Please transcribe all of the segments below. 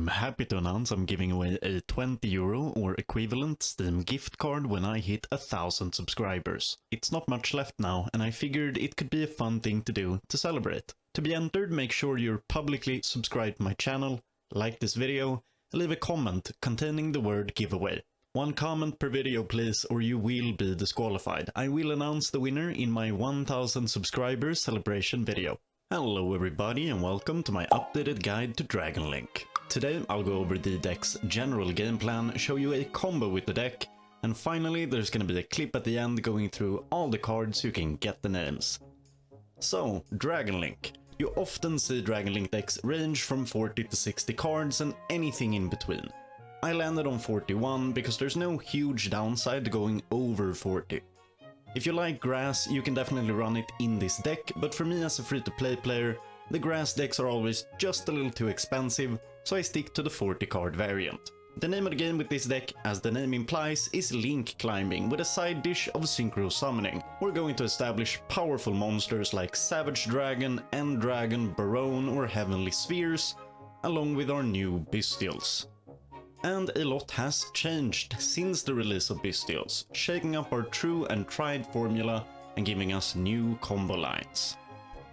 happy to announce I'm giving away a €20 or equivalent Steam gift card when I hit 1,000 subscribers. It's not much left now, and I figured it could be a fun thing to do to celebrate. To be entered, make sure you're publicly subscribed to my channel, like this video, and leave a comment containing the word giveaway. One comment per video please, or you will be disqualified. I will announce the winner in my 1,000 subscribers celebration video. Hello everybody and welcome to my updated guide to Dlink. Today I'll go over the deck's general game plan, show you a combo with the deck, and finally there's gonna be a clip at the end going through all the cards so you can get the names. So, Dlink. You often see Dlink decks range from 40 to 60 cards and anything in between. I landed on 41 because there's no huge downside to going over 40. If you like grass, you can definitely run it in this deck, but for me as a free-to-play player, the grass decks are always just a little too expensive, so I stick to the 40 card variant. The name of the game with this deck, as the name implies, is Link climbing with a side dish of synchro summoning. We're going to establish powerful monsters like Savage Dragon, End Dragon, Barone or Heavenly Spheres, along with our new bystials. And a lot has changed since the release of bystials, shaking up our true and tried formula and giving us new combo lines.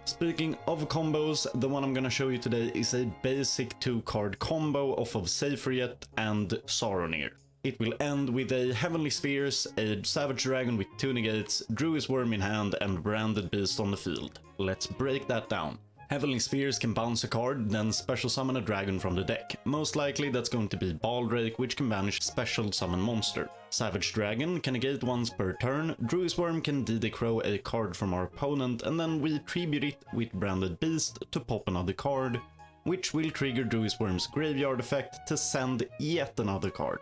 Speaking of combos, the one I'm gonna show you today is a basic 2-card combo off of Seyfried and Saronir. It will end with a Heavenly Spheres, a Savage Dragon with 2 negates, Druid's Worm in hand and Branded Beast on the field. Let's break that down. Heavenly Spheres can bounce a card, then special summon a dragon from the deck. Most likely that's going to be Baldrake, which can banish special summon monster. Savage Dragon can negate once per turn, Druid's Worm can decrow a card from our opponent, and then we tribute it with Branded Beast to pop another card, which will trigger Druid's Worm's graveyard effect to send yet another card.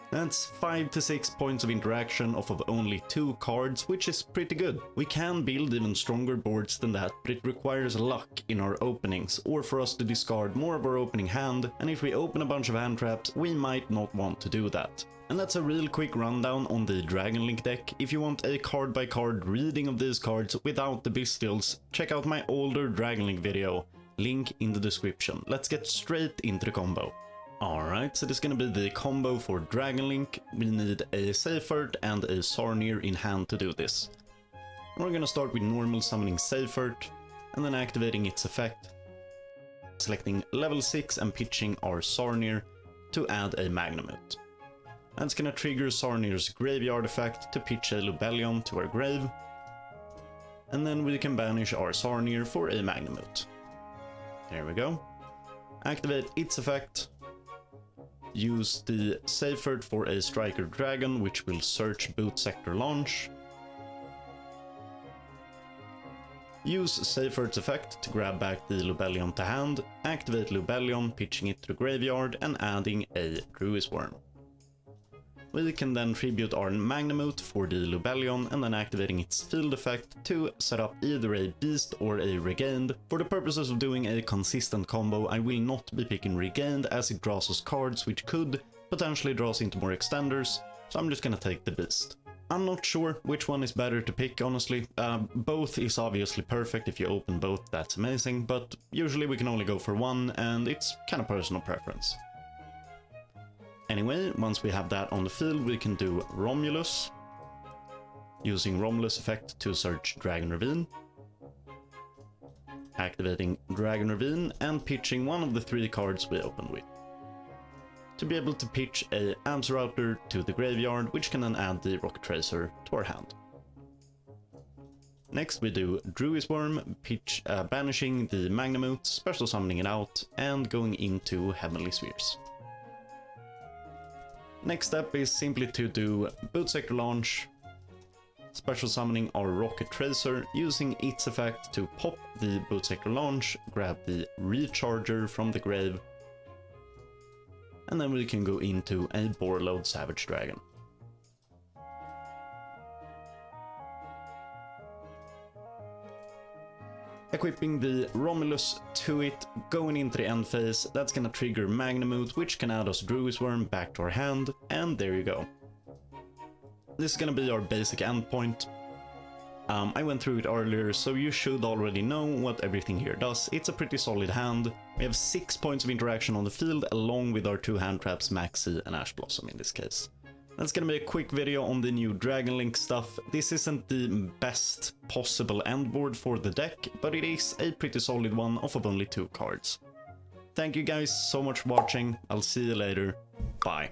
That's 5 to 6 points of interaction off of only 2 cards, which is pretty good. We can build even stronger boards than that, but it requires luck in our openings, or for us to discard more of our opening hand, and if we open a bunch of hand traps, we might not want to do that. And that's a real quick rundown on the Dlink deck. If you want a card by card reading of these cards without the bystials, check out my older Dlink video, link in the description. Let's get straight into the combo. Alright, so this is gonna be the combo for Dlink. We need a Seyfried and a Saronir in hand to do this. We're gonna start with normal summoning Seyfried, and then activating its effect, selecting level 6 and pitching our Saronir to add a Magnamut. That's gonna trigger Saronir's graveyard effect to pitch a Lubellion to our grave, and then we can banish our Saronir for a Magnamut. There we go. Activate its effect. Use the Seyfried for a Striker Dragon, which will search Boot Sector Launch. Use Seyfried's effect to grab back the Lubellion to hand, activate Lubellion, pitching it to the graveyard and adding a Druid's Worm. We can then tribute our Magnamut for the Lubellion and then activating its field effect to set up either a Beast or a Regained. For the purposes of doing a consistent combo, I will not be picking Regained as it draws us cards which could potentially draw us into more extenders, so I'm just gonna take the Beast. I'm not sure which one is better to pick, honestly. Both is obviously perfect. If you open both, that's amazing, but usually we can only go for one and it's kind of personal preference. Anyway, once we have that on the field, we can do Romulus, using Romulus effect to search Dragon Ravine, activating Dragon Ravine and pitching one of the 3 cards we opened with, to be able to pitch a Absoraptor to the graveyard, which can then add the Rocket Tracer to our hand. Next we do Druid's Worm, pitch banishing the Magnamut, special summoning it out, and going into Heavenly Spheres. Next step is simply to do Boot Sector Launch, special summoning our Rocket Tracer, using its effect to pop the Boot Sector Launch, grab the Recharger from the grave, and then we can go into a Boarload Savage Dragon. Equipping the Romulus to it, going into the end phase, that's gonna trigger Magnamut, which can add us Druid's Worm back to our hand, and there you go. This is gonna be our basic endpoint. I went through it earlier, so you should already know what everything here does. It's a pretty solid hand. We have 6 points of interaction on the field, along with our 2 hand traps, Maxi and Ash Blossom in this case. That's gonna be a quick video on the new Dlink stuff. This isn't the best possible end board for the deck, but it is a pretty solid one off of only 2 cards. Thank you guys so much for watching. I'll see you later. Bye.